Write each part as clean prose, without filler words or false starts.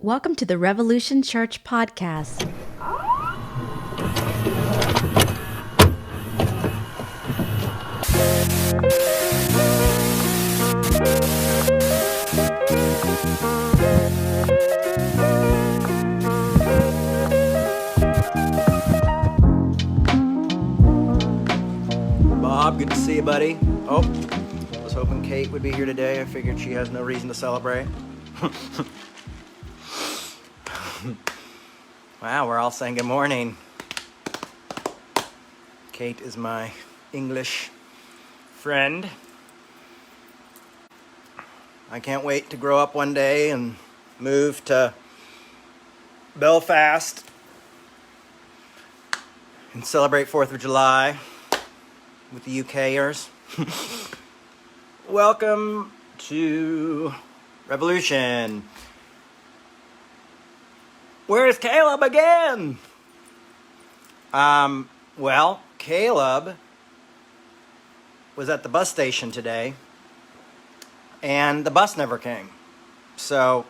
Welcome to the Revolution Church podcast. Bob, good to see you, buddy. Oh, I was hoping Kate would be here today. I figured she has no reason to celebrate. Wow, we're all saying good morning. Kate is my English friend. I can't wait to grow up one day and move to Belfast and celebrate 4th of July with the UKers. Welcome to Revolution. Where's Caleb again? Well, Caleb was at the bus station today, and the bus never came. So,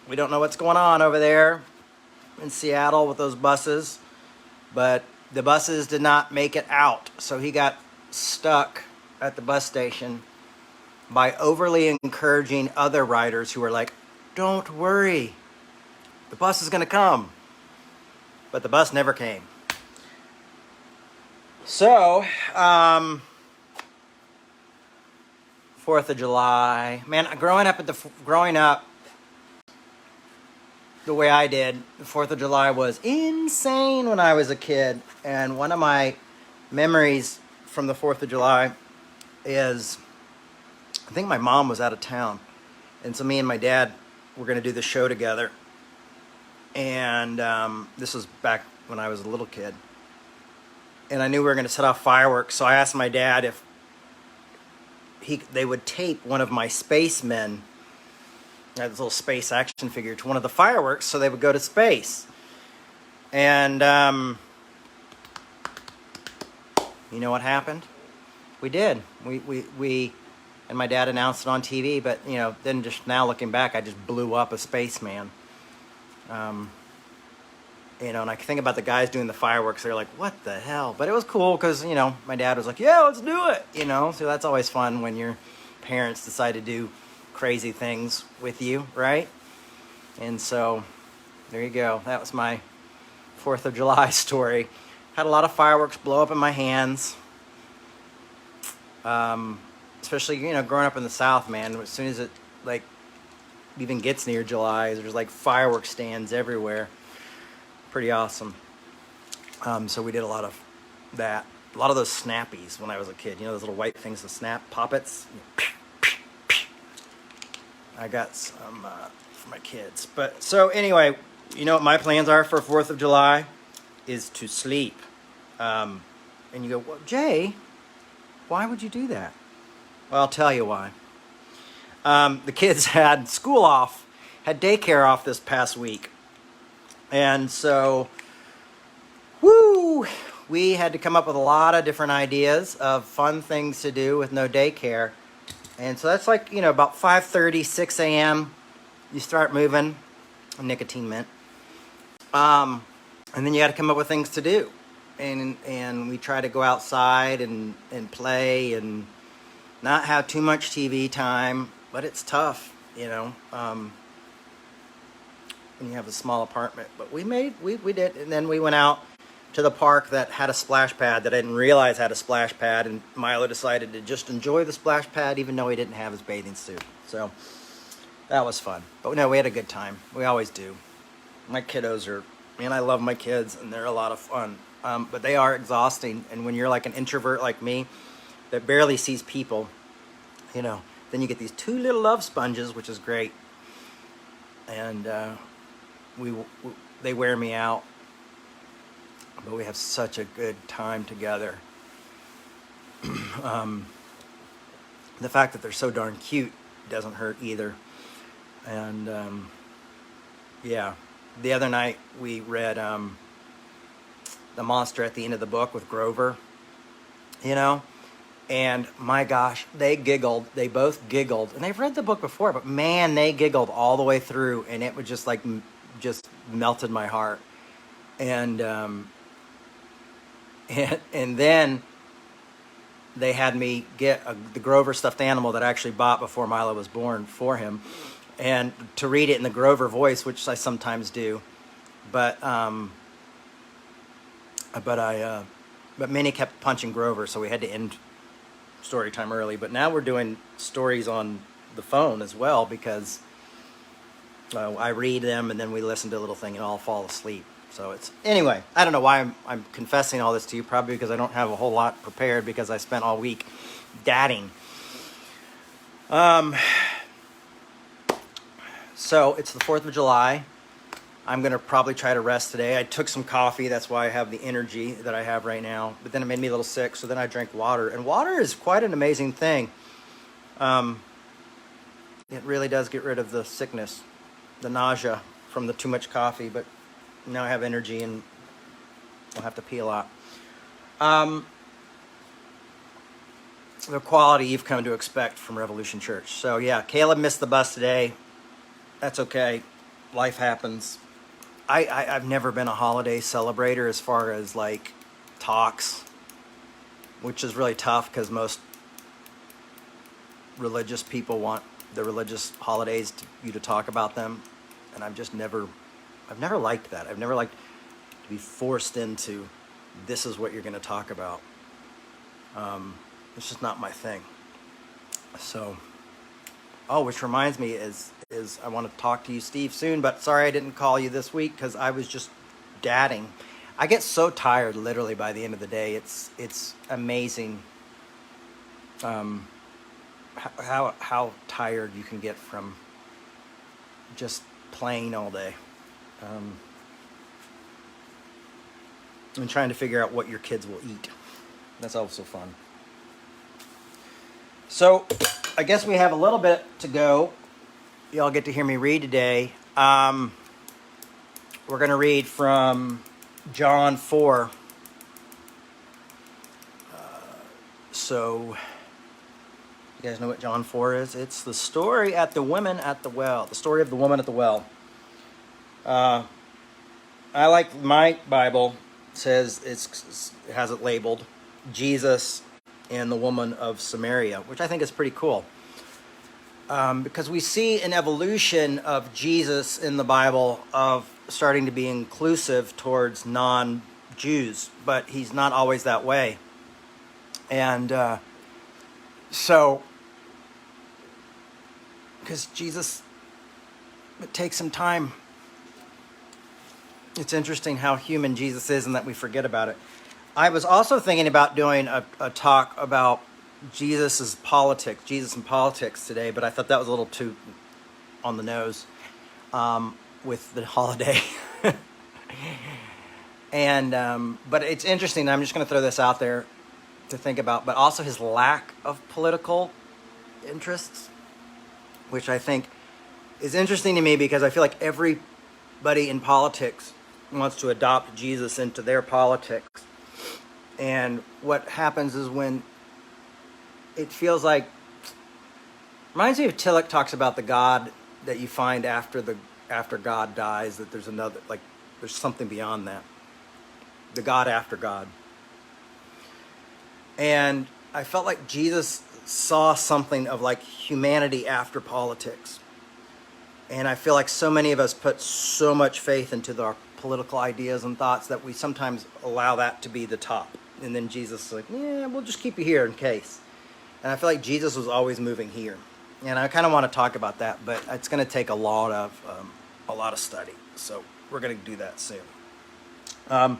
we don't know what's going on over there in Seattle with those buses, but the buses did not make it out. So he got stuck at the bus station by overly encouraging other riders who were like, "Don't worry, the bus is going to come." But the bus never came. So, 4th of July. Man, growing up the way I did, the 4th of July was insane when I was a kid. And one of my memories from the 4th of July is, I think my mom was out of town. And so me and my dad were going to do the show together. And this was back when I was a little kid. And I knew we were going to set off fireworks. So I asked my dad if they would tape one of my spacemen, I had this little space action figure, to one of the fireworks so they would go to space. And you know what happened? We did. We and my dad announced it on TV, but then just now looking back, I just blew up a spaceman. And I think about the guys doing the fireworks. They're like, "What the hell?" But it was cool because my dad was like, "Yeah, let's do it." So that's always fun when your parents decide to do crazy things with you, right? And so there you go. That was my 4th of July story. Had a lot of fireworks blow up in my hands. Especially growing up in the South, man. As soon as it even gets near July, there's fireworks stands everywhere. Pretty awesome. So we did a lot of that. A lot of those snappies when I was a kid. Those little white things, the snap poppets. I got some for my kids. But so anyway, what my plans are for 4th of July is to sleep. And you go, "Well, Jay, why would you do that?" Well, I'll tell you why. The kids had school off, had daycare off this past week. And so, we had to come up with a lot of different ideas of fun things to do with no daycare. And so that's about 5:30, 6 a.m. You start moving, nicotine mint. And then you got to come up with things to do. And we try to go outside and play and not have too much TV time. But it's tough, when you have a small apartment. But we did. And then we went out to the park that had a splash pad that I didn't realize had a splash pad. And Milo decided to just enjoy the splash pad even though he didn't have his bathing suit. So that was fun. But no, we had a good time. We always do. My kiddos I love my kids and they're a lot of fun. But they are exhausting. And when you're like an introvert like me that barely sees people, then you get these two little love sponges, which is great. And they wear me out. But we have such a good time together. The fact that they're so darn cute doesn't hurt either. And the other night we read The Monster at the End of the Book with Grover. And my gosh, they giggled. They both giggled. And they've read the book before, but man, they giggled all the way through. And it was just like, just melted my heart. And, and then they had me get the Grover stuffed animal that I actually bought before Milo was born for him, and to read it in the Grover voice, which I sometimes do. But Minnie kept punching Grover, so we had to end story time early. But now we're doing stories on the phone as well, because I read them and then we listen to a little thing and I'll fall asleep. So it's, anyway, I don't know why I'm confessing all this to you, probably because I don't have a whole lot prepared because I spent all week dadding. So it's the 4th of July. I'm going to probably try to rest today. I took some coffee. That's why I have the energy that I have right now. But then it made me a little sick, so then I drank water. And water is quite an amazing thing. It really does get rid of the sickness, the nausea from the too much coffee. But now I have energy and I'll have to pee a lot. The quality you've come to expect from Revolution Church. So yeah, Caleb missed the bus today. That's okay. Life happens. I've never been a holiday celebrator as far as like talks, which is really tough because most religious people want the religious holidays you to talk about them. And I've never liked that. I've never liked to be forced into, this is what you're going to talk about. It's just not my thing. So, which reminds me is I want to talk to you, Steve, soon, but sorry I didn't call you this week because I was just dadding. I get so tired literally by the end of the day. It's amazing how tired you can get from just playing all day. And trying to figure out what your kids will eat. That's also fun. So, I guess we have a little bit to go. Y'all get to hear me read today. We're going to read from John 4. So, you guys know what John 4 is? It's the story at the woman at the well. The story of the woman at the well. I like my Bible. Says it has it labeled Jesus and the woman of Samaria, which I think is pretty cool. Because we see an evolution of Jesus in the Bible of starting to be inclusive towards non-Jews, but he's not always that way. And so, because Jesus, it takes some time. It's interesting how human Jesus is and that we forget about it. I was also thinking about doing a talk about Jesus and politics today, but I thought that was a little too on the nose with the holiday. And but it's interesting. I'm just going to throw this out there to think about, but also his lack of political interests, which I think is interesting to me because I feel like everybody in politics wants to adopt Jesus into their politics. And what happens is when it feels like, reminds me of Tillich talks about the God that you find after God dies, that there's another, like there's something beyond that. The God after God. And I felt like Jesus saw something of like humanity after politics. And I feel like so many of us put so much faith into our political ideas and thoughts that we sometimes allow that to be the top. And then Jesus is like, yeah, we'll just keep you here in case. And I feel like Jesus was always moving here. And I kind of want to talk about that, but it's going to take a lot of study. So we're going to do that soon.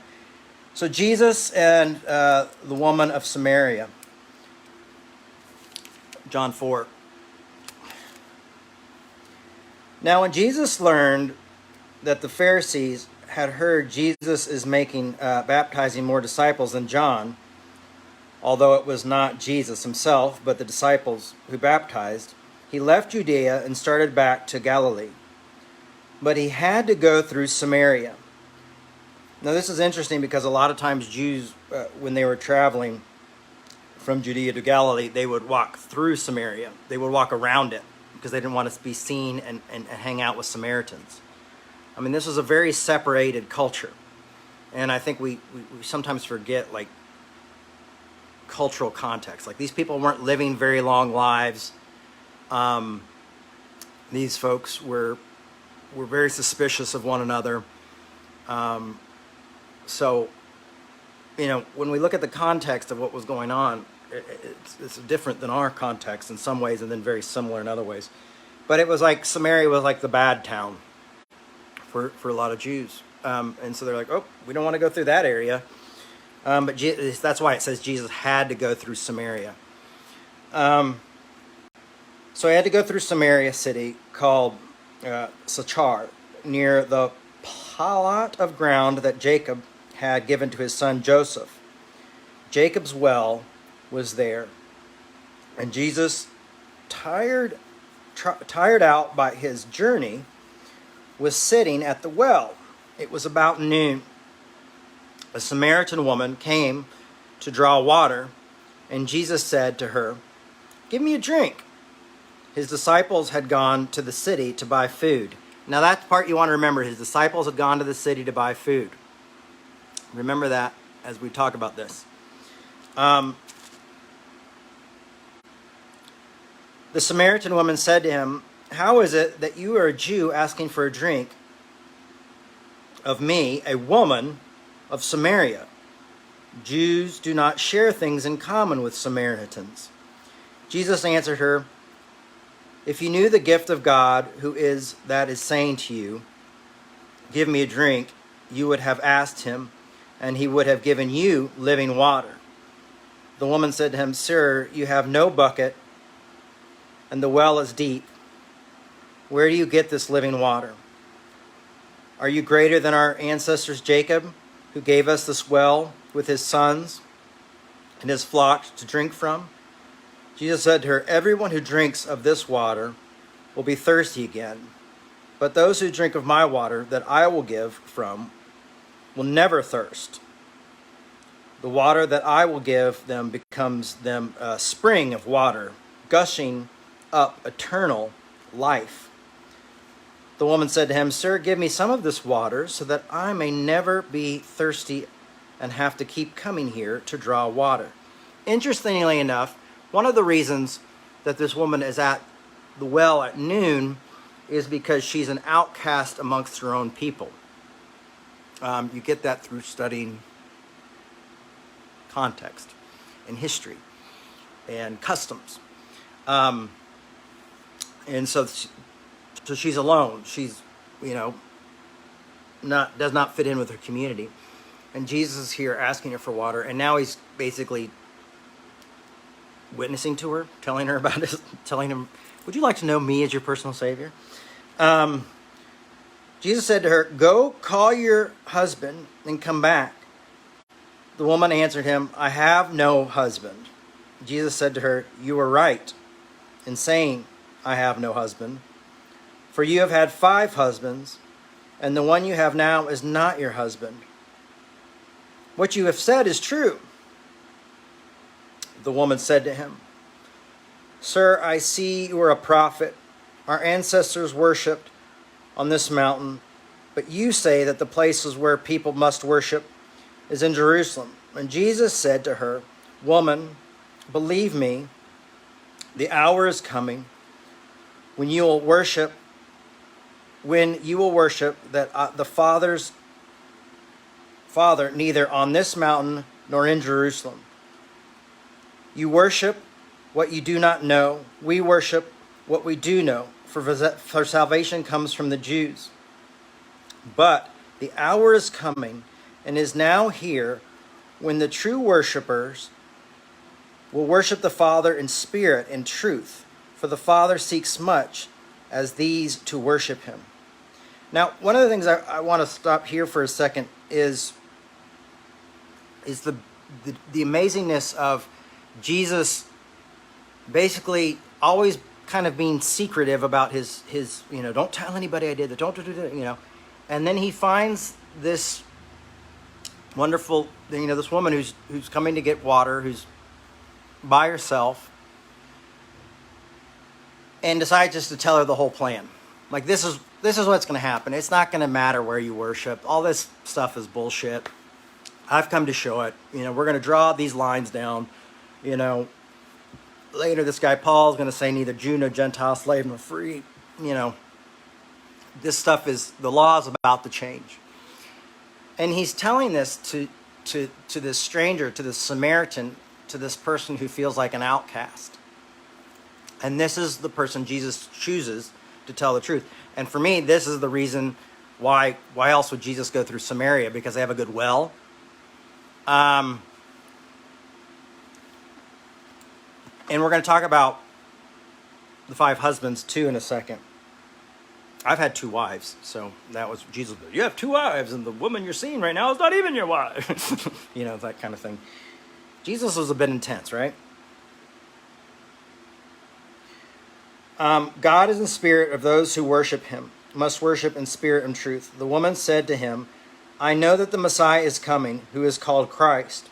So Jesus and the woman of Samaria. John 4. Now when Jesus learned that the Pharisees had heard Jesus is baptizing more disciples than John, although it was not Jesus himself, but the disciples who baptized, he left Judea and started back to Galilee. But he had to go through Samaria. Now this is interesting because a lot of times Jews, when they were traveling from Judea to Galilee, they would walk through Samaria. They would walk around it because they didn't want to be seen and hang out with Samaritans. I mean, this was a very separated culture. And I think we sometimes forget, like, cultural context. Like, these people weren't living very long lives. These folks were very suspicious of one another. So, you know, when we look at the context of what was going on, it's different than our context in some ways and then very similar in other ways. But it was like Samaria was like the bad town for a lot of Jews. And so they're like, oh, we don't want to go through that area. But that's why it says Jesus had to go through Samaria. So he had to go through Samaria city called Sychar, near the plot of ground that Jacob had given to his son Joseph. Jacob's well was there. And Jesus, tired out by his journey, was sitting at the well. It was about noon. A Samaritan woman came to draw water, and Jesus said to her, "Give me a drink." His disciples had gone to the city to buy food. Now that part you want to remember. His disciples had gone to the city to buy food. Remember that as we talk about this. The Samaritan woman said to him, "How is it that you are a Jew asking for a drink of me, a woman of Samaria? Jews do not share things in common with Samaritans." Jesus answered her, "If you knew the gift of God, who is saying to you, 'Give me a drink,' you would have asked him, and he would have given you living water." The woman said to him, "Sir, you have no bucket, and the well is deep. Where do you get this living water? Are you greater than our ancestors Jacob, who gave us this well with his sons and his flock to drink from?" Jesus said to her, "Everyone who drinks of this water will be thirsty again. But those who drink of my water that I will give from will never thirst. The water that I will give them becomes them a spring of water, gushing up eternal life." The woman said to him, "Sir, give me some of this water so that I may never be thirsty and have to keep coming here to draw water." Interestingly enough, one of the reasons that this woman is at the well at noon is because she's an outcast amongst her own people. You get that through studying context and history and customs. And so she's alone. She's, does not fit in with her community. And Jesus is here asking her for water, and now he's basically witnessing to her, telling her about it, telling him, "Would you like to know me as your personal Savior?" Jesus said to her, "Go call your husband and come back." The woman answered him, "I have no husband." Jesus said to her, "You are right in saying, 'I have no husband,' for you have had 5 husbands, and the one you have now is not your husband. What you have said is true." The woman said to him, "Sir, I see you are a prophet. Our ancestors worshipped on this mountain, but you say that the places where people must worship is in Jerusalem." And Jesus said to her, "Woman, believe me, the hour is coming when you will worship that the Father neither on this mountain nor in Jerusalem. You worship what you do not know. We worship what we do know, for salvation comes from the Jews. But the hour is coming and is now here when the true worshipers will worship the Father in spirit and truth, for the Father seeks much as these to worship him." Now, one of the things I want to stop here for a second is the amazingness of Jesus basically always kind of being secretive about his don't tell anybody I did that, don't do that, and then he finds this wonderful, this woman who's coming to get water, who's by herself and decides just to tell her the whole plan. Like, this is what's going to happen. It's not going to matter where you worship. All this stuff is bullshit. I've come to show it. We're going to draw these lines down. Later this guy Paul is going to say neither Jew nor Gentile, slave nor free. This stuff the law is about to change. And he's telling this to this stranger, to this Samaritan, to this person who feels like an outcast. And this is the person Jesus chooses to tell the truth. And for me, this is the reason why else would Jesus go through Samaria? Because they have a good well. And we're going to talk about the 5 husbands too in a second. I've had 2 wives, so that was Jesus. You have 2 wives, and the woman you're seeing right now is not even your wife. That kind of thing. Jesus was a bit intense, right? God is the spirit of those who worship him, must worship in spirit and truth. The woman said to him, I know that the Messiah is coming, who is called Christ.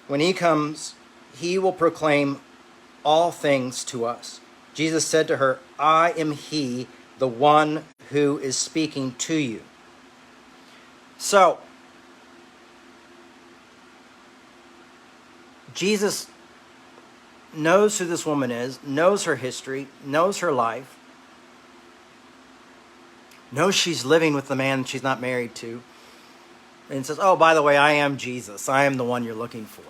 When he comes, he will proclaim all things to us. Jesus said to her, I am he, the one who is speaking to you. So, Jesus knows who this woman is, knows her history, knows her life, knows she's living with the man she's not married to, and says, oh, by the way, I am Jesus. I am the one you're looking for.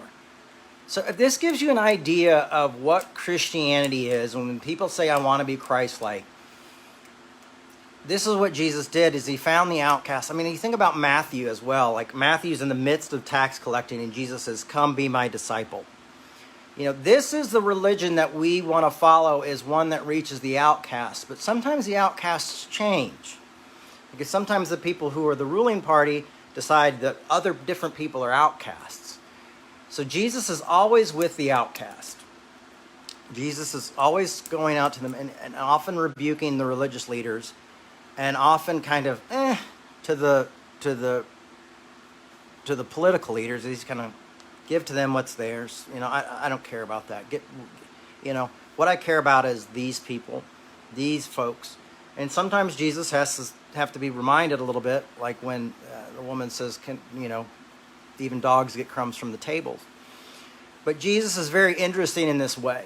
So if this gives you an idea of what Christianity is, when people say, I want to be Christ-like, this is what Jesus did, is he found the outcast. I mean, you think about Matthew as well. Like, Matthew's in the midst of tax collecting, and Jesus says, come be my disciple. This is the religion that we want to follow, is one that reaches the outcast. But sometimes the outcasts change. Because sometimes the people who are the ruling party decide that other different people are outcasts. So Jesus is always with the outcast. Jesus is always going out to them and often rebuking the religious leaders, and often kind of to the political leaders. He's kind of give to them what's theirs. I don't care about that. What I care about is these people, these folks. And sometimes Jesus have to be reminded a little bit, like when the woman says, even dogs get crumbs from the tables. But Jesus is very interesting in this way.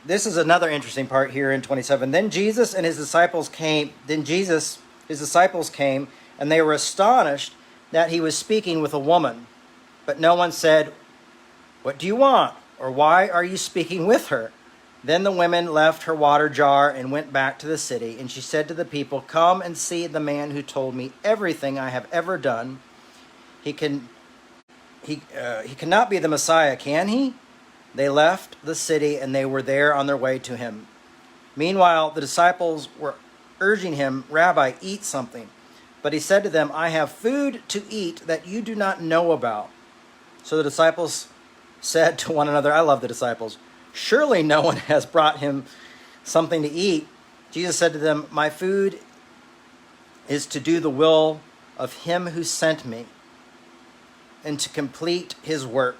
This is another interesting part here in 27. Then his disciples came, and they were astonished that he was speaking with a woman. But no one said, what do you want? Or why are you speaking with her? Then the women left her water jar and went back to the city. And she said to the people, come and see the man who told me everything I have ever done. He cannot be the Messiah, can he? They left the city, and they were there on their way to him. Meanwhile, the disciples were urging him, Rabbi, eat something. But he said to them, I have food to eat that you do not know about. So the disciples said to one another, I love the disciples, surely no one has brought him something to eat. Jesus said to them, my food is to do the will of him who sent me and to complete his work.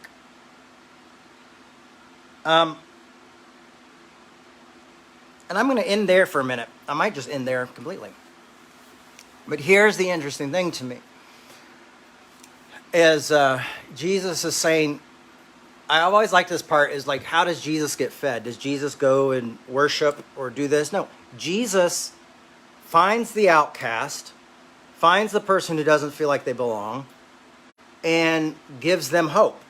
And I'm going to end there for a minute. I might just end there completely. But here's the interesting thing to me. Is Jesus is saying, I always like this part, is like, how does Jesus get fed? Does Jesus go and worship or do this? No. Jesus finds the outcast, finds the person who doesn't feel like they belong, and gives them hope.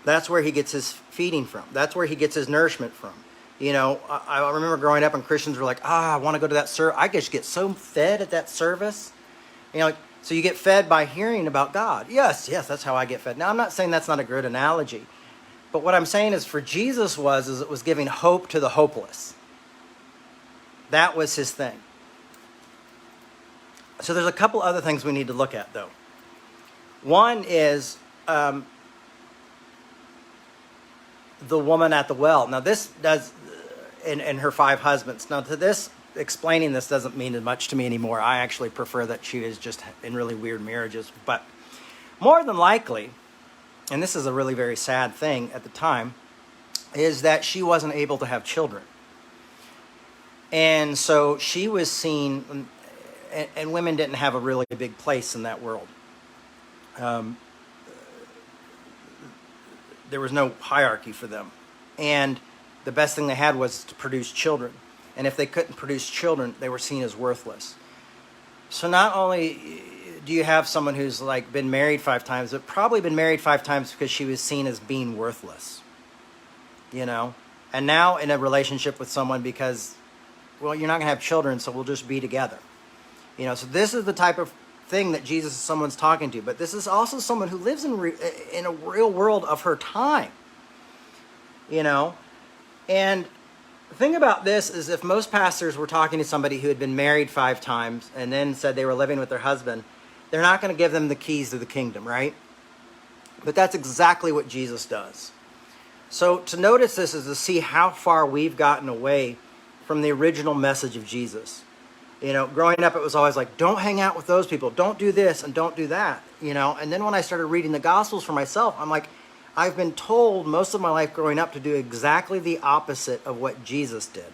That's where he gets his feeding from. That's where he gets his nourishment from. I remember growing up and Christians were like, I want to go to that service. I just get so fed at that service. So you get fed by hearing about God. Yes, that's how I get fed. Now, I'm not saying that's not a good analogy. But what I'm saying is for Jesus is it was giving hope to the hopeless. That was his thing. So there's a couple other things we need to look at, though. One is the woman at the well. Now, this does, and her 5 husbands. Now, explaining this doesn't mean as much to me anymore. I actually prefer that she is just in really weird marriages. But more than likely, and this is a really very sad thing at the time, is that she wasn't able to have children. And so she was seen, and women didn't have a really big place in that world. There was no hierarchy for them. And the best thing they had was to produce children. And if they couldn't produce children, they were seen as worthless. So not only do you have someone who's like been married 5 times, but probably been married 5 times because she was seen as being worthless. And now in a relationship with someone because, well, you're not going to have children, so we'll just be together. So this is the type of thing that Jesus is someone's talking to. But this is also someone who lives in a real world of her time. And the thing about this is if most pastors were talking to somebody who had been married 5 times and then said they were living with their husband, they're not going to give them the keys to the kingdom, right? But that's exactly what Jesus does. So to notice this is to see how far we've gotten away from the original message of Jesus. Growing up, it was always like, don't hang out with those people. Don't do this and don't do that. And then when I started reading the Gospels for myself, I'm like, I've been told most of my life growing up to do exactly the opposite of what Jesus did.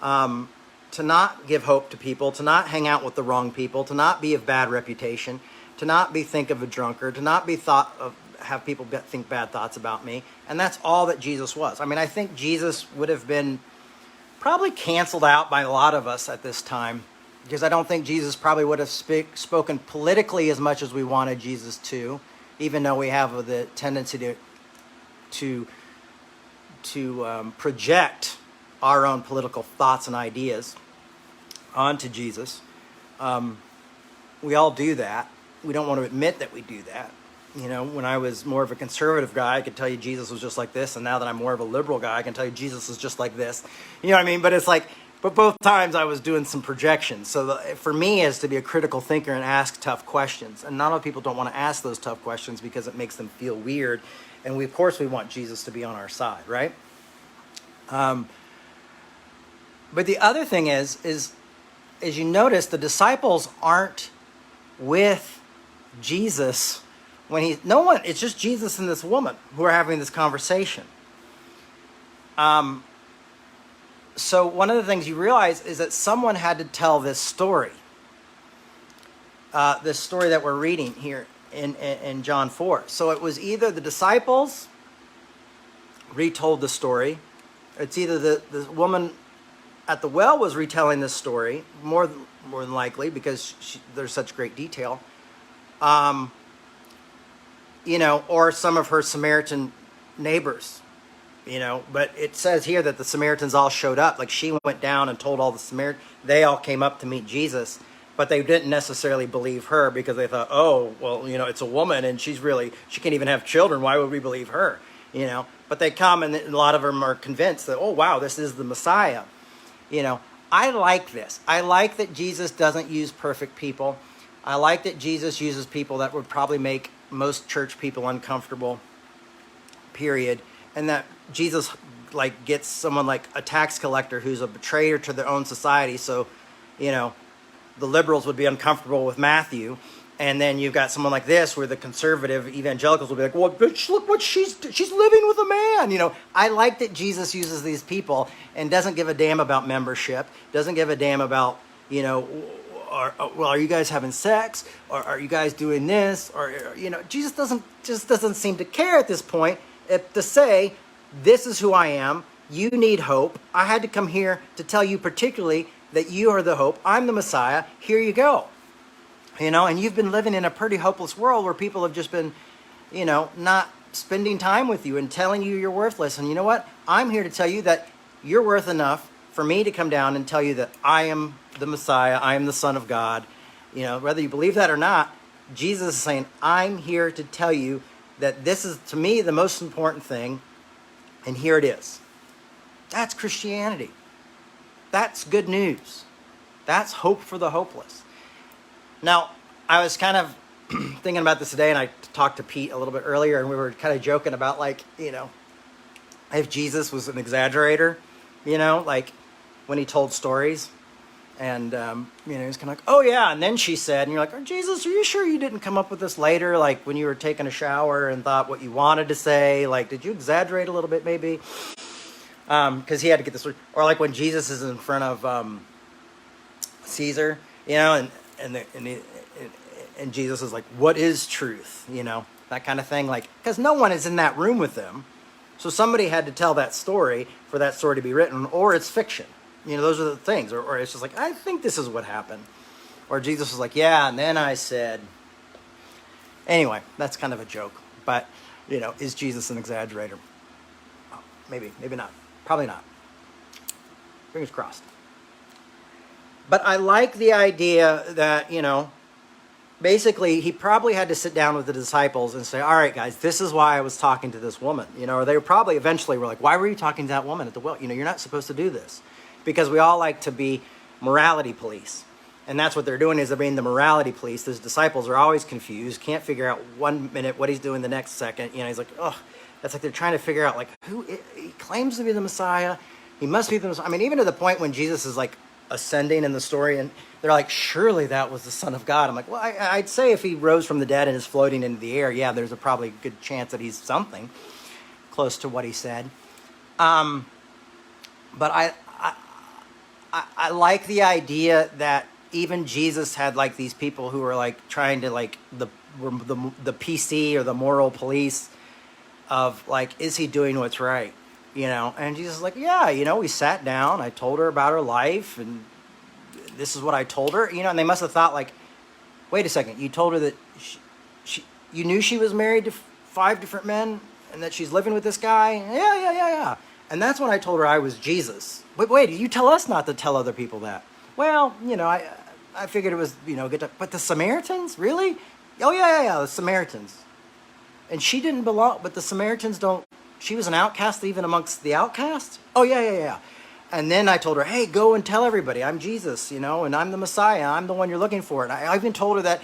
To not give hope to people, to not hang out with the wrong people, to not be of bad reputation, to not think of a drunkard, to not have people think bad thoughts about me. And that's all that Jesus was. I mean, I think Jesus would have been probably canceled out by a lot of us at this time, because I don't think Jesus probably would have spoken politically as much as we wanted Jesus to, even though we have the tendency to project our own political thoughts and ideas onto Jesus. We all do that. We don't want to admit that we do that. When I was more of a conservative guy, I could tell you Jesus was just like this. And now that I'm more of a liberal guy, I can tell you Jesus is just like this. You know what I mean? But it's like, but both times I was doing some projections. So for me is to be a critical thinker and ask tough questions. And not a lot of people don't want to ask those tough questions because it makes them feel weird. And of course we want Jesus to be on our side, right? But the other thing is as you notice, the disciples aren't with Jesus it's just Jesus and this woman who are having this conversation. So one of the things you realize is that someone had to tell this story that we're reading here in John 4. So it was either the disciples retold the story, it's either the woman at the well was retelling this story, more than likely, because there's such great detail, or some of her Samaritan neighbors, but it says here that the Samaritans all showed up. Like she went down and told all the Samaritans, they all came up to meet Jesus, but they didn't necessarily believe her because they thought, oh, well, it's a woman and she can't even have children. Why would we believe her? But they come and a lot of them are convinced that, oh, wow, this is the Messiah. I like this. I like that Jesus doesn't use perfect people. I like that Jesus uses people that would probably make most church people uncomfortable, period. And that Jesus gets someone like a tax collector who's a betrayer to their own society. So, the liberals would be uncomfortable with Matthew. And then you've got someone like this where the conservative evangelicals will be like, well, bitch, look what she's living with a man. I like that Jesus uses these people and doesn't give a damn about membership, doesn't give a damn about, are you guys having sex? Or are you guys doing this? Or, Jesus doesn't seem to care at this point to say, this is who I am. You need hope. I had to come here to tell you particularly that you are the hope. I'm the Messiah. Here you go. And you've been living in a pretty hopeless world where people have just been, not spending time with you and telling you you're worthless. And you know what? I'm here to tell you that you're worth enough for me to come down and tell you that I am the Messiah, I am the Son of God. Whether you believe that or not, Jesus is saying, I'm here to tell you that this is, to me, the most important thing, and here it is. That's Christianity. That's good news. That's hope for the hopeless. Now, I was kind of thinking about this today, and I talked to Pete a little bit earlier, and we were kind of joking about, if Jesus was an exaggerator, when he told stories. And, he's kind of like, oh, yeah. And then she said, and you're like, oh, Jesus, are you sure you didn't come up with this later? Like when you were taking a shower and thought what you wanted to say? Like, did you exaggerate a little bit maybe? Because he had to get this. Or like when Jesus is in front of Caesar, and Jesus is like, what is truth? That kind of thing. Like, because no one is in that room with them. So somebody had to tell that story for that story to be written, or it's fiction. Those are the things. Or it's just like, I think this is what happened. Or Jesus was like, yeah, and then I said. Anyway, that's kind of a joke. But, is Jesus an exaggerator? Maybe not. Probably not. Fingers crossed. But I like the idea that, basically he probably had to sit down with the disciples and say, all right, guys, this is why I was talking to this woman. Or they probably eventually were like, why were you talking to that woman at the well? You're not supposed to do this. Because we all like to be morality police. And that's what they're doing, is they're being the morality police. Those disciples are always confused, can't figure out 1 minute what he's doing the next second. He's like, oh, that's like they're trying to figure out, like, he claims to be the Messiah. He must be the Messiah. I mean, even to the point when Jesus is like ascending in the story and they're like, surely that was the Son of God. I'm like, well, I'd say if he rose from the dead and is floating into the air, yeah, there's a probably good chance that he's something close to what he said. But I like the idea that even Jesus had like these people who were like trying to like the PC or the moral police of like, is he doing what's right? And Jesus is like, yeah, we sat down, I told her about her life, and this is what I told her, and they must have thought like, wait a second, you told her that you knew she was married to 5 different men and that she's living with this guy? Yeah. And that's when I told her I was Jesus. But wait, you tell us not to tell other people that. Well, I figured it was, but the Samaritans? Really? Oh, yeah, the Samaritans. And she didn't belong, but the Samaritans don't, she was an outcast even amongst the outcasts? Oh, yeah. And then I told her, hey, go and tell everybody I'm Jesus, and I'm the Messiah. I'm the one you're looking for. And I even told her that,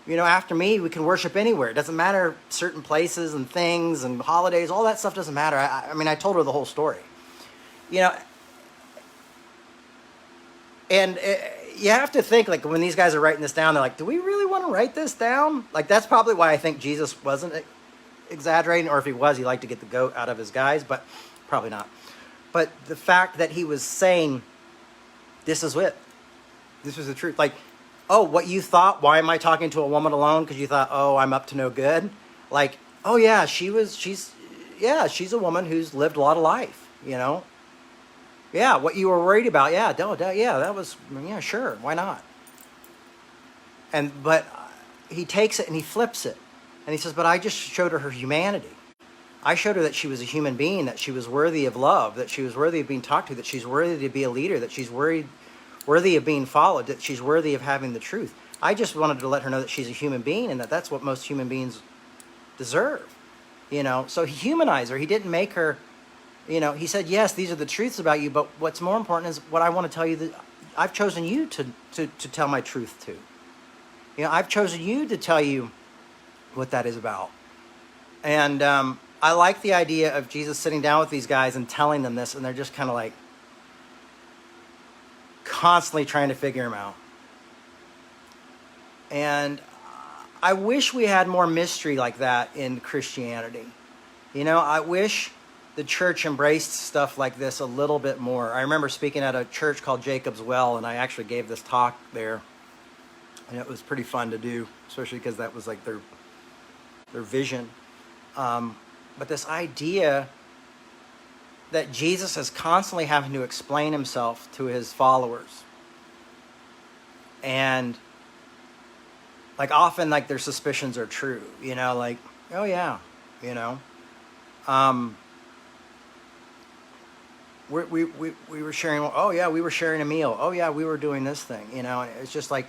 after me, we can worship anywhere. It doesn't matter certain places and things and holidays. All that stuff doesn't matter. I told her the whole story. And you have to think, like, when these guys are writing this down, they're like, do we really want to write this down? Like, that's probably why I think Jesus wasn't exaggerating, or if he was, he liked to get the goat out of his guys, but probably not. But the fact that he was saying, this is it. This was the truth. Like, oh, what you thought, why am I talking to a woman alone? Because you thought, oh, I'm up to no good. Like, oh yeah, she's a woman who's lived a lot of life, Yeah, what you were worried about, that was, sure, why not? But he takes it and he flips it. And he says, but I just showed her humanity. I showed her that she was a human being, that she was worthy of love, that she was worthy of being talked to, that she's worthy to be a leader, that she's worthy of being followed, that she's worthy of having the truth. I just wanted to let her know that she's a human being and that that's what most human beings deserve. So he humanized her. He didn't make her, he said, yes, these are the truths about you, but what's more important is what I want to tell you, that I've chosen you to tell my truth to. I've chosen you to tell you what that is about. And I like the idea of Jesus sitting down with these guys and telling them this, and they're just kind of like constantly trying to figure him out. And I wish we had more mystery like that in Christianity. I wish the church embraced stuff like this a little bit more. I remember speaking at a church called Jacob's Well, and I actually gave this talk there. And it was pretty fun to do, especially because that was like their vision. But this idea that Jesus is constantly having to explain himself to his followers. And like often like their suspicions are true, like, oh yeah, we were sharing, oh yeah, we were sharing a meal. Oh yeah, we were doing this thing, and it's just like,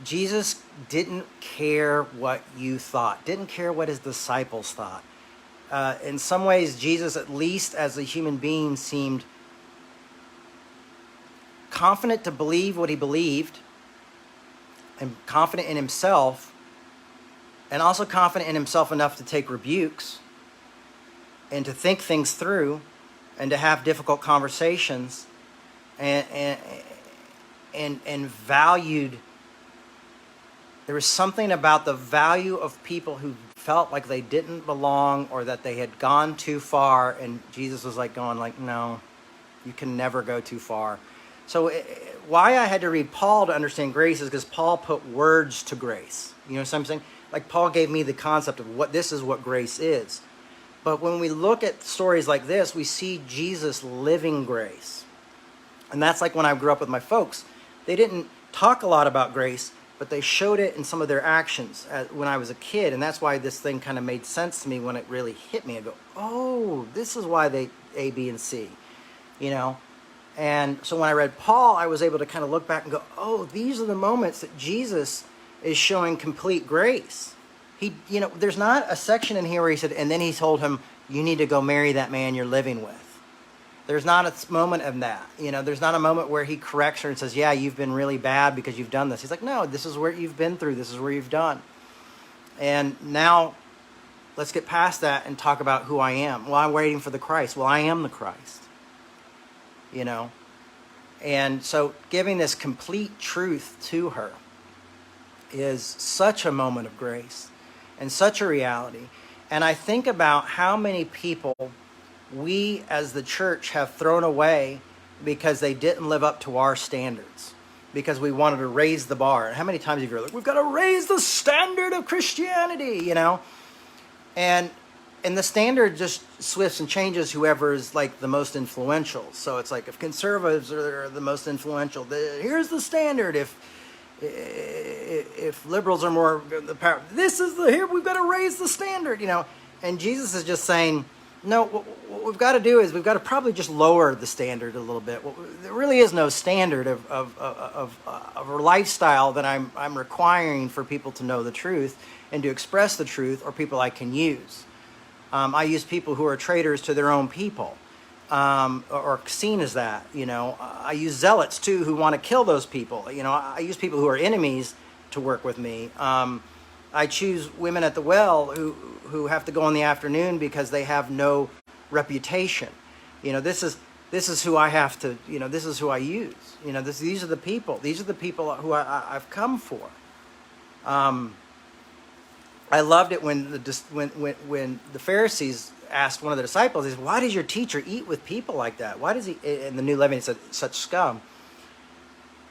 Jesus didn't care what you thought, didn't care what his disciples thought. In some ways, Jesus, at least as a human being, seemed confident to believe what he believed, and confident in himself, and also confident in himself enough to take rebukes and to think things through and to have difficult conversations. And and valued. There was something about the value of people who felt like they didn't belong or that they had gone too far, and Jesus was like going like, no, you can never go too far. So why I had to read Paul to understand grace is because Paul put words to grace. You know what I'm saying? Like Paul gave me the concept of what this is what grace is. But when we look at stories like this, we see Jesus living grace. And that's like when I grew up with my folks. They didn't talk a lot about grace, but they showed it in some of their actions when I was a kid. And that's why this thing kind of made sense to me when it really hit me. I go, oh, this is why they A, B, and C, you know? And so when I read Paul, I was able to kind of look back and go, oh, these are the moments that Jesus is showing complete grace. He, you know, there's not a section in here where he said, and then he told him, you need to go marry that man you're living with. There's not a moment of that. You know, there's not a moment where he corrects her and says, yeah, you've been really bad because you've done this. He's like, no, this is where you've been through. This is where you've done. And now let's get past that and talk about who I am. Well, I'm waiting for the Christ. Well, I am the Christ. You know? And so giving this complete truth to her is such a moment of grace and such a reality. And I think about how many people we as the church have thrown away because they didn't live up to our standards, because we wanted to raise the bar. And how many times have you heard, like, we've got to raise the standard of Christianity, you know? And the standard just swifts and changes whoever is like the most influential. So it's like if conservatives are the most influential, here's the standard. If liberals are more the power, this is here we've got to raise the standard, you know. And Jesus is just saying, no, what we've got to do is we've got to probably just lower the standard a little bit. There really is no standard of a lifestyle that I'm requiring for people to know the truth and to express the truth, or people I can use. I use people who are traitors to their own people, or seen as that. You know, I use zealots too who want to kill those people. You know, I use people who are enemies to work with me. I choose women at the well who have to go in the afternoon because they have no reputation. You know, this is who I have to. You know, this is who I use. You know, these are the people. These are the people who I've come for. I loved it when the Pharisees asked one of the disciples, he said, why does your teacher eat with people like that? Why does he, in the New Living, it said, such scum.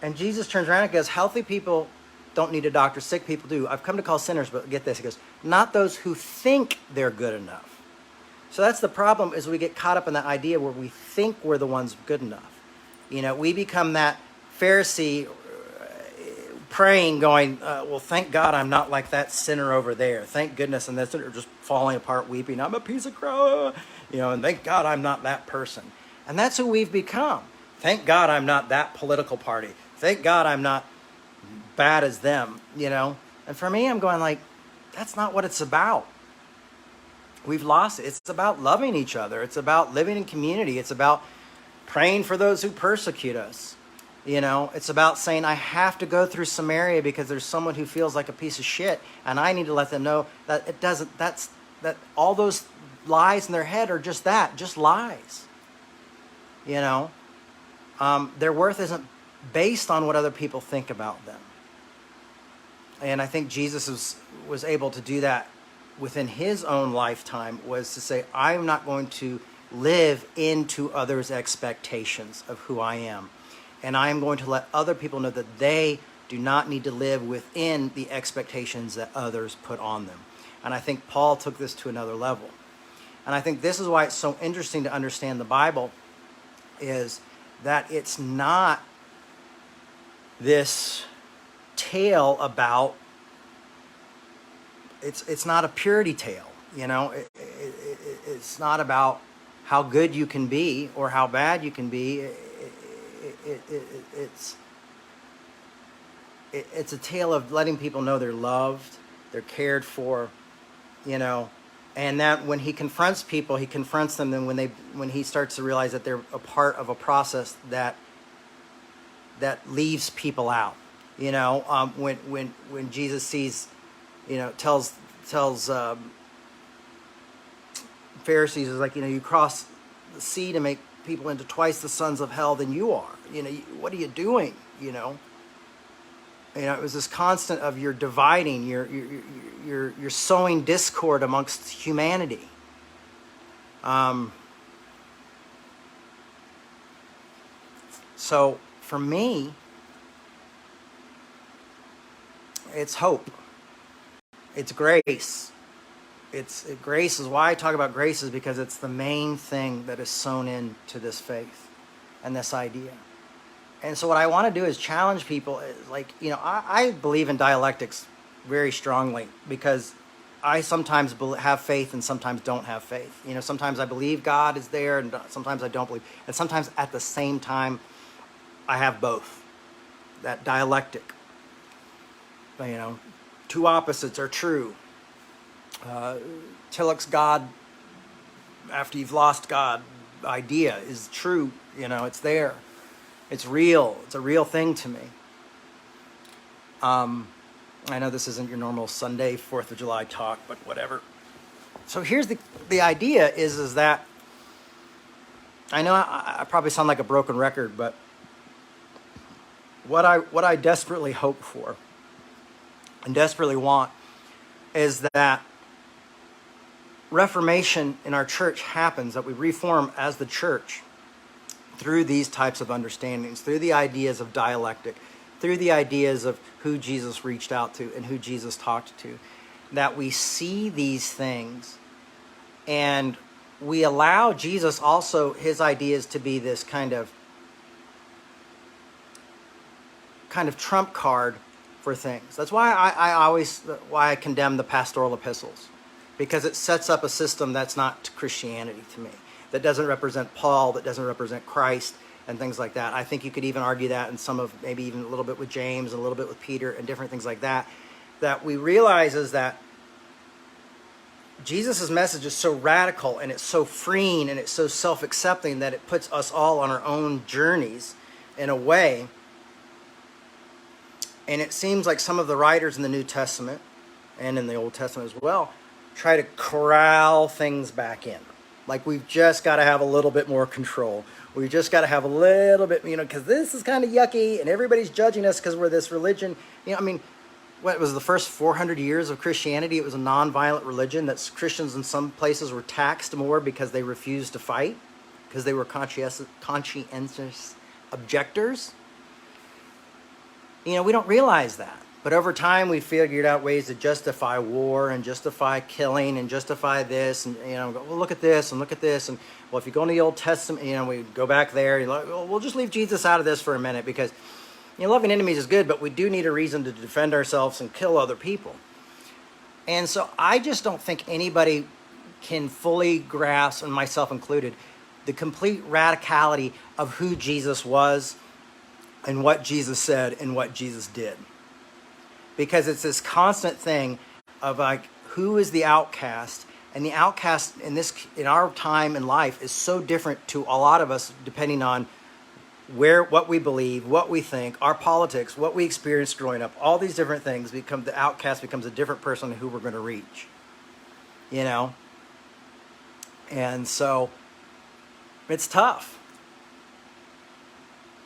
And Jesus turns around and goes, healthy people don't need a doctor, sick people do. I've come to call sinners, but get this, he goes, not those who think they're good enough. So that's the problem, is we get caught up in that idea where we think we're the ones good enough. You know, we become that Pharisee praying, going, well, thank God I'm not like that sinner over there. Thank goodness. And that sinner just falling apart, weeping. I'm a piece of crap. You know, and thank God I'm not that person. And that's who we've become. Thank God I'm not that political party. Thank God I'm not bad as them, you know. And for me, I'm going like, that's not what it's about. We've lost it. It's about loving each other. It's about living in community. It's about praying for those who persecute us. You know, it's about saying I have to go through Samaria because there's someone who feels like a piece of shit, and I need to let them know that it doesn't. That all those lies in their head are just lies. You know, their worth isn't based on what other people think about them. And I think Jesus was able to do that within his own lifetime, was to say, I'm not going to live into others' expectations of who I am. And I am going to let other people know that they do not need to live within the expectations that others put on them. And I think Paul took this to another level. And I think this is why it's so interesting to understand the Bible, is that it's not this tale about, it's not a purity tale, you know. It's not about how good you can be or how bad you can be. It's a tale of letting people know they're loved, they're cared for, you know, and that when he confronts people, he confronts them. Then when he starts to realize that they're a part of a process that leaves people out, you know, when Jesus sees, you know, tells Pharisees, is like, you know, you cross the sea to make people into twice the sons of hell than you are. What are you doing? It was this constant of you're dividing, you're sowing discord amongst humanity. So for me, it's hope. It's grace. Grace is why I talk about grace, is because it's the main thing that is sown into this faith and this idea. And so what I want to do is challenge people. I believe in dialectics very strongly, because I sometimes have faith and sometimes don't have faith. Sometimes I believe God is there and sometimes I don't believe. And sometimes at the same time, I have both. That dialectic. Two opposites are true. Tillich's God, after you've lost God, idea is true. It's there. It's real. It's a real thing to me. I know this isn't your normal Sunday 4th of July talk, but whatever. So here's the idea is that, I know I probably sound like a broken record, but what I desperately hope for and desperately want is that Reformation in our church happens, that we reform as the church through these types of understandings, through the ideas of dialectic, through the ideas of who Jesus reached out to and who Jesus talked to, that we see these things and we allow Jesus also, his ideas, to be this kind of trump card for things. That's why I condemn the pastoral epistles, because it sets up a system that's not Christianity to me, that doesn't represent Paul, that doesn't represent Christ, and things like that. I think you could even argue that in some of, maybe even a little bit with James and a little bit with Peter and different things like that, that we realize is that Jesus' message is so radical and it's so freeing and it's so self-accepting that it puts us all on our own journeys in a way. And it seems like some of the writers in the New Testament and in the Old Testament as well try to corral things back in. Like, we've just got to have a little bit more control. We've just got to have a little bit, because this is kind of yucky and everybody's judging us because we're this religion. What was the first 400 years of Christianity? It was a non-violent religion that Christians in some places were taxed more because they refused to fight, because they were conscientious objectors. We don't realize that. But over time, we figured out ways to justify war and justify killing and justify this. And, well, look at this and look at this. And, well, if you go into the Old Testament, we go back there. You're like, well, we'll just leave Jesus out of this for a minute because, loving enemies is good, but we do need a reason to defend ourselves and kill other people. And so I just don't think anybody can fully grasp, and myself included, the complete radicality of who Jesus was and what Jesus said and what Jesus did. Because it's this constant thing of who is the outcast, and the outcast in our time in life is so different to a lot of us, depending on what we believe, what we think, our politics, what we experienced growing up. All these different things the outcast becomes a different person who we're going to reach. And so it's tough.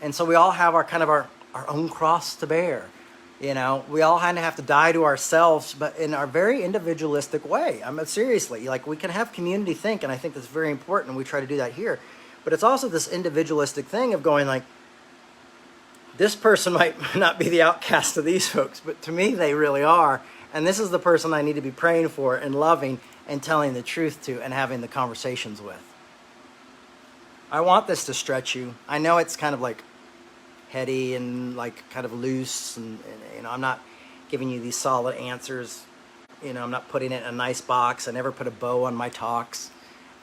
And so we all have our own cross to bear. We all kind of have to die to ourselves, but in our very individualistic way. Seriously, we can have community think, and I think that's very important, and we try to do that here. But it's also this individualistic thing of going this person might not be the outcast of these folks, but to me they really are. And this is the person I need to be praying for and loving and telling the truth to and having the conversations with. I want this to stretch you. I know it's kind of heady and kind of loose, and I'm not giving you these solid answers. I'm not putting it in a nice box. I never put a bow on my talks.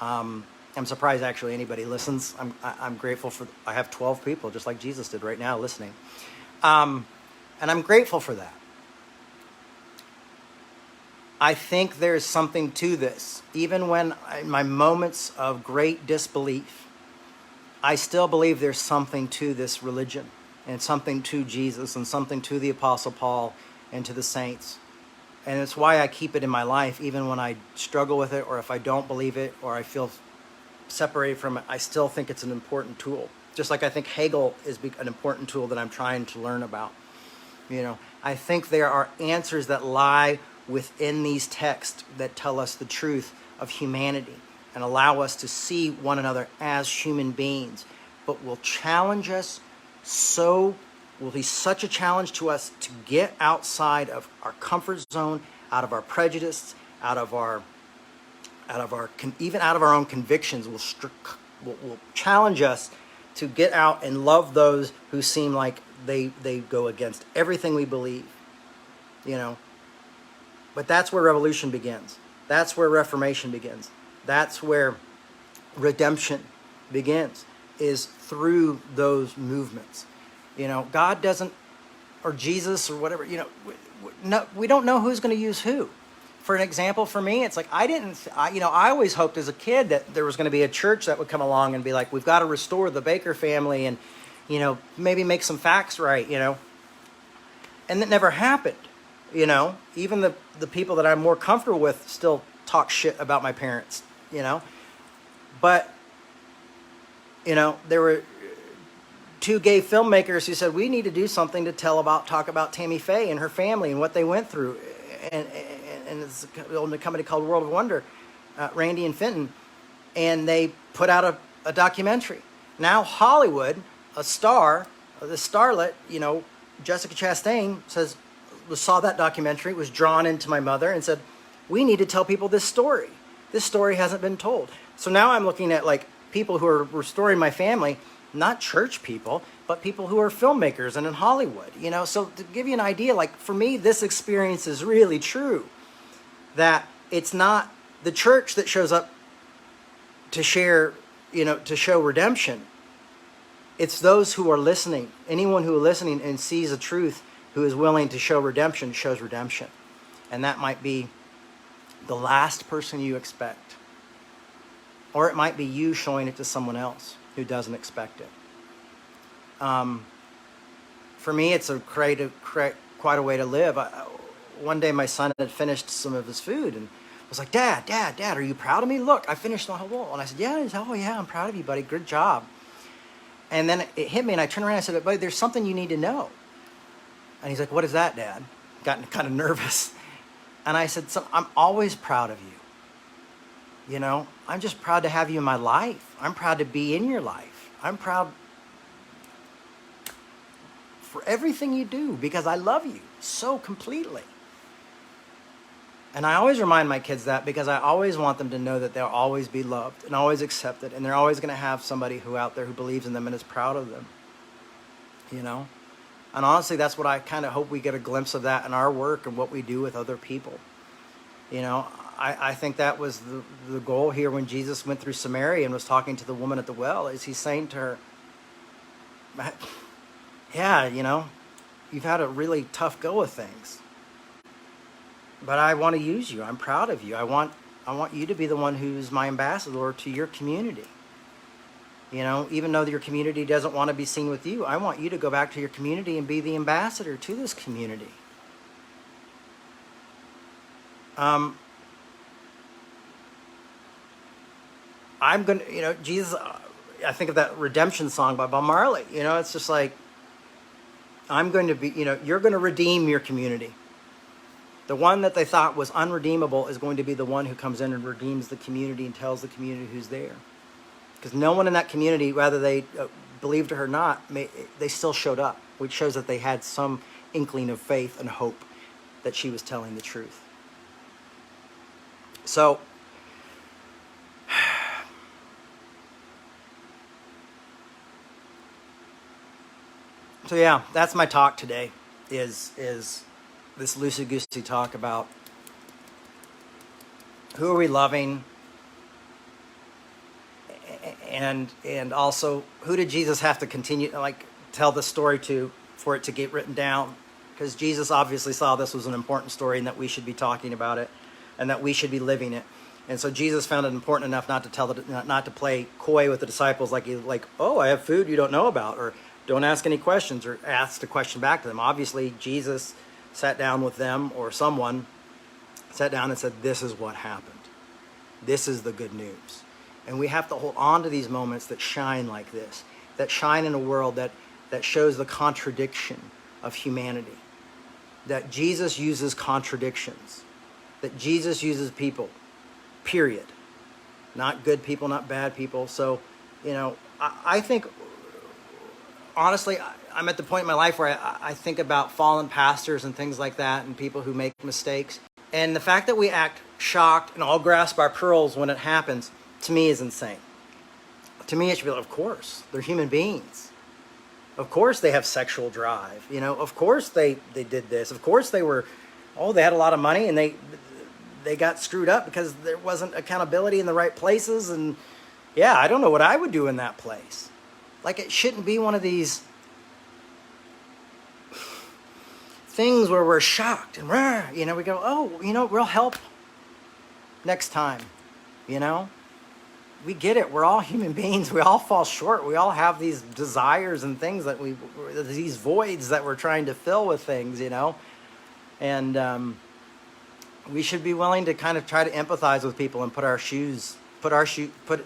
I'm surprised actually anybody listens. I'm grateful for. I have 12 people just like Jesus did right now listening, and I'm grateful for that. I think there's something to this, even when in my moments of great disbelief, I still believe there's something to this religion, and something to Jesus, and something to the Apostle Paul and to the saints. And it's why I keep it in my life, even when I struggle with it, or if I don't believe it, or I feel separated from it, I still think it's an important tool. Just like I think Hegel is an important tool that I'm trying to learn about. I think there are answers that lie within these texts that tell us the truth of humanity and allow us to see one another as human beings, but will challenge us will be such a challenge to us to get outside of our comfort zone, out of our prejudice, even out of our own convictions. Will challenge us to get out and love those who seem like they go against everything we believe. But that's where revolution begins. That's where reformation begins. That's where redemption begins, is through those movements. God doesn't, or Jesus or whatever, we don't know who's going to use who. For an example, for me, it's like I always hoped as a kid that there was going to be a church that would come along and be like, we've got to restore the Baker family and, maybe make some facts right, and that never happened. Even the people that I'm more comfortable with still talk shit about my parents, but, there were two gay filmmakers who said, we need to do something to talk about Tammy Faye and her family and what they went through. And it's a company called World of Wonder, Randy and Fenton, and they put out a documentary. Now Hollywood, the starlet, Jessica Chastain saw that documentary, was drawn into my mother and said, we need to tell people this story. This story hasn't been told. So now I'm looking at like people who are restoring my family, not church people, but people who are filmmakers and in Hollywood, So to give you an idea, like for me, this experience is really true. That it's not the church that shows up to share, to show redemption. It's those who are listening. Anyone who is listening and sees the truth, who is willing to show redemption, shows redemption. And that might be the last person you expect. Or it might be you showing it to someone else who doesn't expect it. For me, it's quite a way to live. One day my son had finished some of his food and was like, Dad, are you proud of me? Look, I finished the whole bowl. And I said, yeah. He said, oh yeah, I'm proud of you, buddy. Good job. And then it hit me and I turned around and I said, buddy, there's something you need to know. And he's like, what is that, Dad? Got kind of nervous. And I said, I'm always proud of you. I'm just proud to have you in my life. I'm proud to be in your life. I'm proud for everything you do because I love you so completely. And I always remind my kids that because I always want them to know that they'll always be loved and always accepted. And they're always going to have somebody out there who believes in them and is proud of them. And honestly, that's what I kind of hope we get a glimpse of that in our work and what we do with other people. I think that was the goal here when Jesus went through Samaria and was talking to the woman at the well, is he's saying to her, yeah, you've had a really tough go of things. But I want to use you. I'm proud of you. I want you to be the one who's my ambassador to your community. Even though your community doesn't want to be seen with you, I want you to go back to your community and be the ambassador to this community. I'm going to, Jesus, I think of that redemption song by Bob Marley. It's just like, I'm going to be, you're going to redeem your community. The one that they thought was unredeemable is going to be the one who comes in and redeems the community and tells the community who's there. Because no one in that community, whether they believed her or not, they still showed up, which shows that they had some inkling of faith and hope that she was telling the truth. So, yeah, that's my talk today, is this loosey-goosey talk about who are we loving, and also who did Jesus have to continue tell the story to for it to get written down, because Jesus obviously saw this was an important story and that we should be talking about it and that we should be living it. And so Jesus found it important enough not to play coy with the disciples like oh, I have food you don't know about, or don't ask any questions, or ask the question back to them. Obviously, Jesus sat down with them, or someone sat down and said, this is what happened. This is the good news. And we have to hold on to these moments that shine like this, that shine in a world that shows the contradiction of humanity, that Jesus uses contradictions, that Jesus uses people, period. Not good people, not bad people. So, I think, honestly, I'm at the point in my life where I think about fallen pastors and things like that and people who make mistakes. And the fact that we act shocked and all grasp our pearls when it happens, to me, is insane. To me, it should be like, of course, they're human beings. Of course they have sexual drive. Of course they did this. Of course they had a lot of money and they got screwed up because there wasn't accountability in the right places. And yeah, I don't know what I would do in that place. Like, it shouldn't be one of these things where we're shocked and we go, oh, we'll help next time. We get it. We're all human beings. We all fall short. We all have these desires and things that these voids that we're trying to fill with things, and we should be willing to kind of try to empathize with people and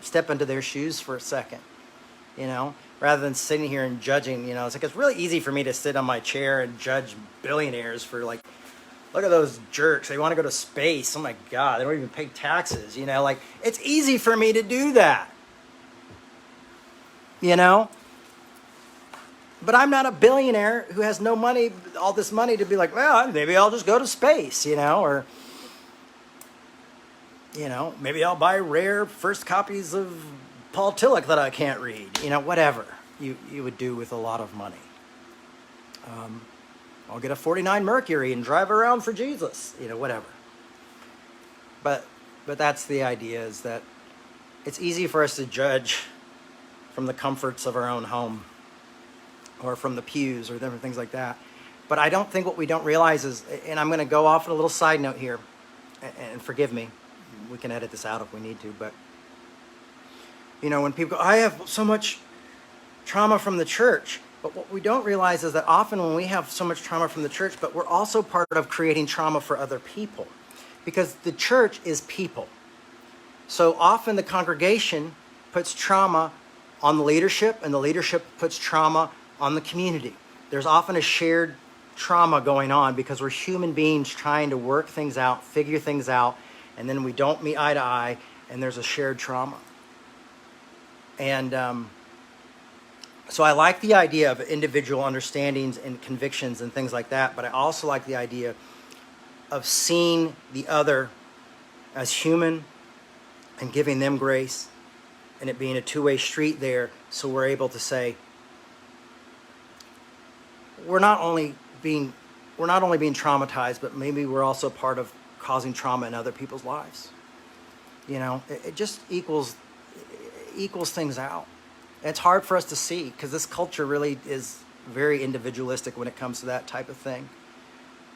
step into their shoes for a second, rather than sitting here and judging. It's really easy for me to sit on my chair and judge billionaires for, like, look at those jerks. They want to go to space. Oh my God, they don't even pay taxes. It's easy for me to do that. But I'm not a billionaire who has no money, all this money to be like, well, maybe I'll just go to space, or maybe I'll buy rare first copies of Paul Tillich that I can't read. Whatever you would do with a lot of money. I'll get a 49 Mercury and drive around for Jesus, whatever. But that's the idea, is that it's easy for us to judge from the comforts of our own home or from the pews or different things like that. But I don't think what we don't realize is, and I'm going to go off on a little side note here, and forgive me, we can edit this out if we need to, but when people go, I have so much trauma from the church. But what we don't realize is that often when we have so much trauma from the church, but we're also part of creating trauma for other people, because the church is people. So often the congregation puts trauma on the leadership, and the leadership puts trauma on the community. There's often a shared trauma going on because we're human beings trying to work things out, figure things out, and then we don't meet eye to eye, and there's a shared trauma. And so I like the idea of individual understandings and convictions and things like that, but I also like the idea of seeing the other as human and giving them grace, and it being a two-way street there, so we're able to say, we're not only being traumatized, but maybe we're also part of causing trauma in other people's lives. It just equals things out. It's hard for us to see because this culture really is very individualistic when it comes to that type of thing.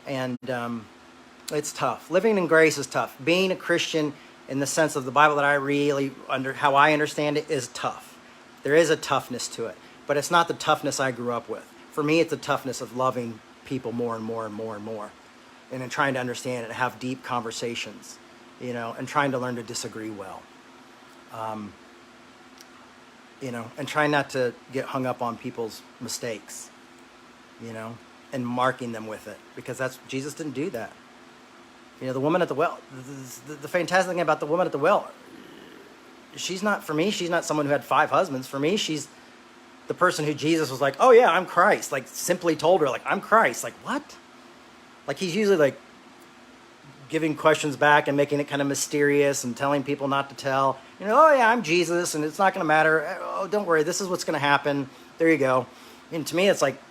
And it's tough. Living in grace is tough. Being a Christian in the sense of the Bible that I really, how I understand it, is tough. There is a toughness to it. But it's not the toughness I grew up with. For me, it's the toughness of loving people more and more and more and more. And then trying to understand it and have deep conversations, and trying to learn to disagree well. And try not to get hung up on people's mistakes, and marking them with it, because Jesus didn't do that. The woman at the well, the fantastic thing about the woman at the well, she's not someone who had 5 husbands. For me, she's the person who Jesus was like, oh yeah, I'm Christ. Like, simply told her, like, I'm Christ. Like, what? Like, he's usually like giving questions back and making it kind of mysterious and telling people not to tell. Oh yeah, I'm Jesus, and it's not going to matter. Oh, don't worry, this is what's going to happen. There you go. And to me, it's like,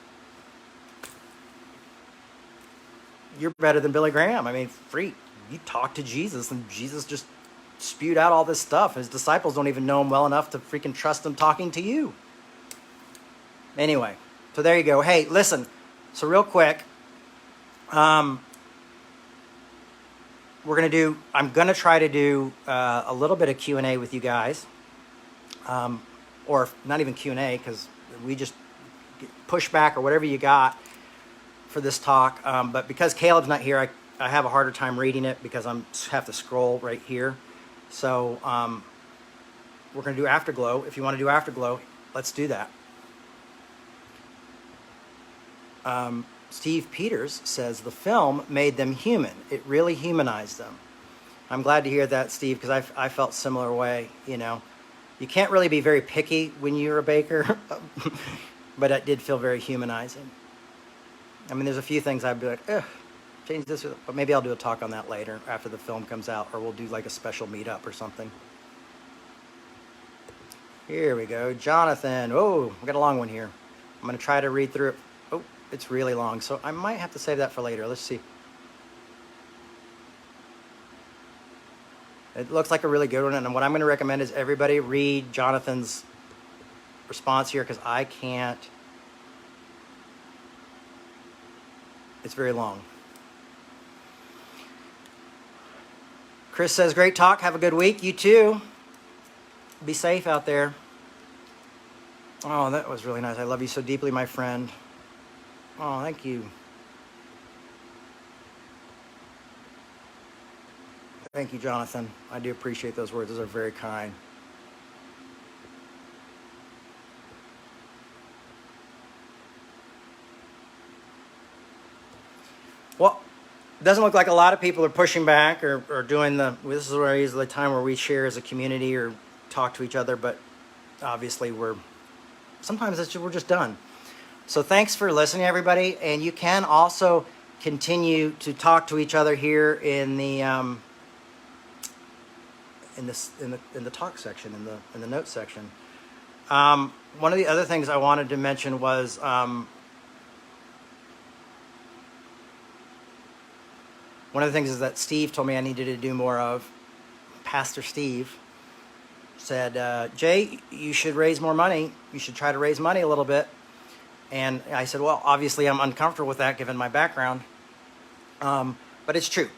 you're better than Billy Graham. I mean, freak. You talk to Jesus, and Jesus just spewed out all this stuff. His disciples don't even know him well enough to freaking trust him talking to you. Anyway, so there you go. Hey, listen. So real quick, I'm going to try to do a little bit of Q&A with you guys. Or not even Q&A, because we just push back or whatever you got for this talk. But because Caleb's not here, I have a harder time reading it because I have to scroll right here. So we're going to do Afterglow. If you want to do Afterglow, let's do that. Steve Peters says the film made them human. It really humanized them. I'm glad to hear that, Steve, because I felt similar way. You know, you can't really be very picky when you're a baker, but it did feel very humanizing. I mean, there's a few things I'd be like, ugh, change this, but maybe I'll do a talk on that later after the film comes out, or we'll do like a special meetup or something. Here we go, Jonathan. Oh, we got a long one here. I'm going to try to read through it. Oh, it's really long, so I might have to save that for later. Let's see. It looks like a really good one, and what I'm going to recommend is everybody read Jonathan's response here, because I can't. It's very long. Chris says, great talk. Have a good week. You too. Be safe out there. Oh, that was really nice. I love you so deeply, my friend. Oh, thank you. Thank you, Jonathan. I do appreciate those words. Those are very kind. Well, it doesn't look like a lot of people are pushing back or doing this is where usually the time where we share as a community or talk to each other, but obviously sometimes we're just done. So thanks for listening, everybody. And you can also continue to talk to each other here in the talk section, in the notes section. One of the other things I wanted to mention was one of the things is that Steve told me I needed to do more of. Pastor Steve said, Jay, you should raise more money. You should try to raise money a little bit. And I said, well, obviously I'm uncomfortable with that given my background. But it's true.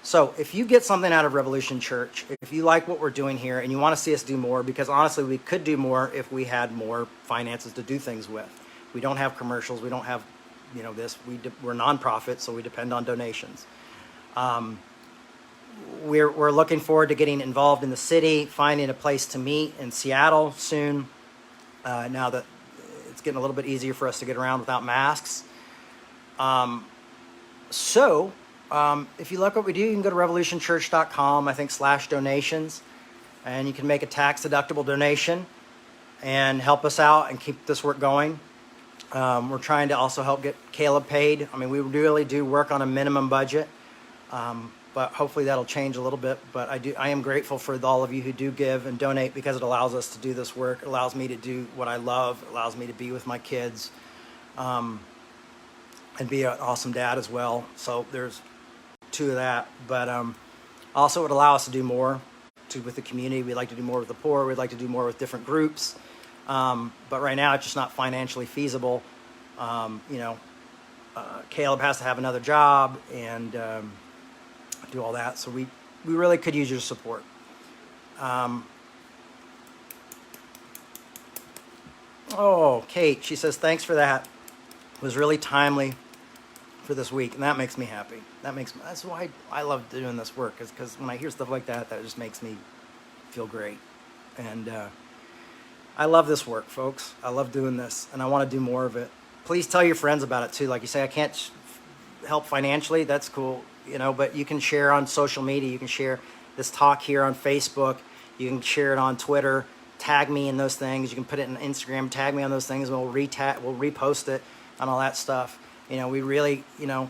So if you get something out of Revolution Church, if you like what we're doing here and you want to see us do more, because honestly, we could do more if we had more finances to do things with. We don't have commercials. We don't have, this. We're nonprofit, so we depend on donations. We're looking forward to getting involved in the city, finding a place to meet in Seattle soon. Now that it's getting a little bit easier for us to get around without masks. If you like what we do, you can go to revolutionchurch.com, I think /donations, and you can make a tax-deductible donation and help us out and keep this work going. We're trying to also help get Caleb paid. I mean, we really do work on a minimum budget, but hopefully that'll change a little bit. But I am grateful for all of you who do give and donate, because it allows us to do this work. It allows me to do what I love. It allows me to be with my kids and be an awesome dad as well. So there's two of that. But also it would allow us to do more with the community. We'd like to do more with the poor. We'd like to do more with different groups. But right now it's just not financially feasible. Caleb has to have another job and do all that. So we really could use your support. Kate, she says, thanks for that. It was really timely for this week, and that makes me happy. That's why I love doing this work, is because when I hear stuff like that, that just makes me feel great. And I love this work, folks. I love doing this, and I want to do more of it. Please tell your friends about it too. Like you say, I can't help financially. That's cool, but you can share on social media. You can share this talk here on Facebook. You can share it on Twitter. Tag me in those things. You can put it in Instagram. Tag me on those things, and we'll repost it and all that stuff. We really,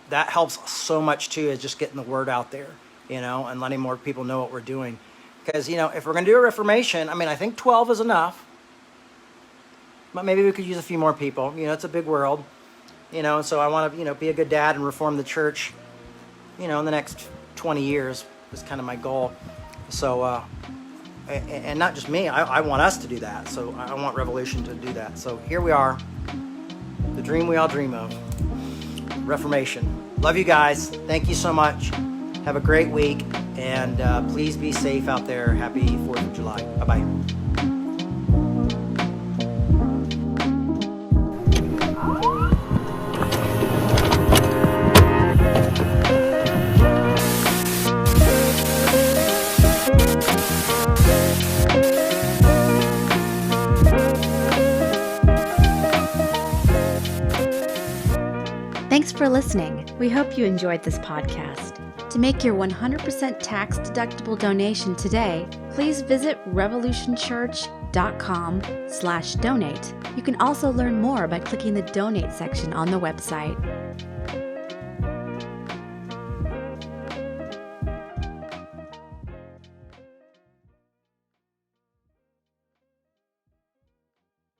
that helps so much too, is just getting the word out there, and letting more people know what we're doing. Because, if we're going to do a Reformation, I think 12 is enough. But maybe we could use a few more people. It's a big world. So I want to, be a good dad and reform the church, in the next 20 years is kind of my goal. So, and not just me, I want us to do that. So I want Revolution to do that. So here we are, the dream we all dream of. Reformation. Love you guys. Thank you so much. Have a great week, and please be safe out there. Happy 4th of July. Bye-bye. Thanks for listening. We hope you enjoyed this podcast. To make your 100% tax-deductible donation today, please visit revolutionchurch.com/donate. You can also learn more by clicking the donate section on the website.